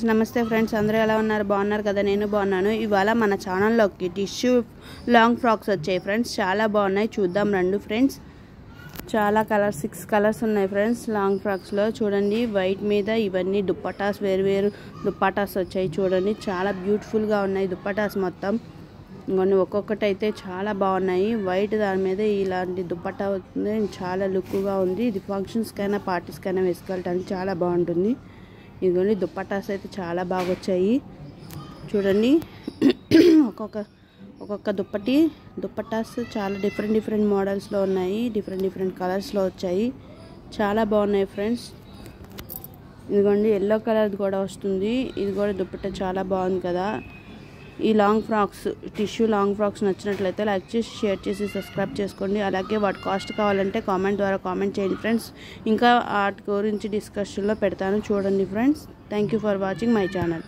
నమస్తే ఫ్రెండ్స్, అందరూ ఎలా ఉన్నారు? బాగున్నారు కదా? నేను బాగున్నాను. ఇవాళ మన ఛానల్లోకి టిష్యూ లాంగ్ ఫ్రాక్స్ వచ్చాయి ఫ్రెండ్స్. చాలా బాగున్నాయి, చూద్దాం రండి ఫ్రెండ్స్. చాలా కలర్స్, 6 కలర్స్ ఉన్నాయి ఫ్రెండ్స్ లాంగ్ ఫ్రాక్స్లో. చూడండి, వైట్ మీద ఇవన్నీ దుప్పటాస్, వేరు దుప్పటాస్ వచ్చాయి. చూడండి, చాలా బ్యూటిఫుల్గా ఉన్నాయి దుప్పటాస్ మొత్తం. ఇంకొన్ని ఒక్కొక్కటి అయితే చాలా బాగున్నాయి. వైట్ దాని మీద ఇలాంటి దుప్పటా అవుతుంది, చాలా లుక్గా ఉంది. ఇది ఫంక్షన్స్కైనా పార్టీస్కైనా వేసుకోవటానికి చాలా బాగుంటుంది. ఇదిగోండి, దుప్పటాస్ అయితే చాలా బాగా వచ్చాయి. చూడండి, ఒక్కొక్క దుప్పటాస్ చాలా డిఫరెంట్ మోడల్స్లో ఉన్నాయి, డిఫరెంట్ కలర్స్లో వచ్చాయి. చాలా బాగున్నాయి ఫ్రెండ్స్. ఇదిగోండి, ఎల్లో కలర్ కూడా వస్తుంది. ఇది కూడా దుప్పటా చాలా బాగుంది కదా. ఈ long frocks, tissue long frocks నచ్చినట్లయితే లైక్ చేసి, షేర్ చేసి, సబ్స్క్రైబ్ చేసుకోండి. అలాగే వాటి కాస్ట్ కావాలంటే కామెంట్ ద్వారా కామెంట్ చేయండి ఫ్రెండ్స్. ఇంకా వాటి గురించి డిస్కషన్లో పెడతాను, చూడండి friends. Thank you for watching my channel.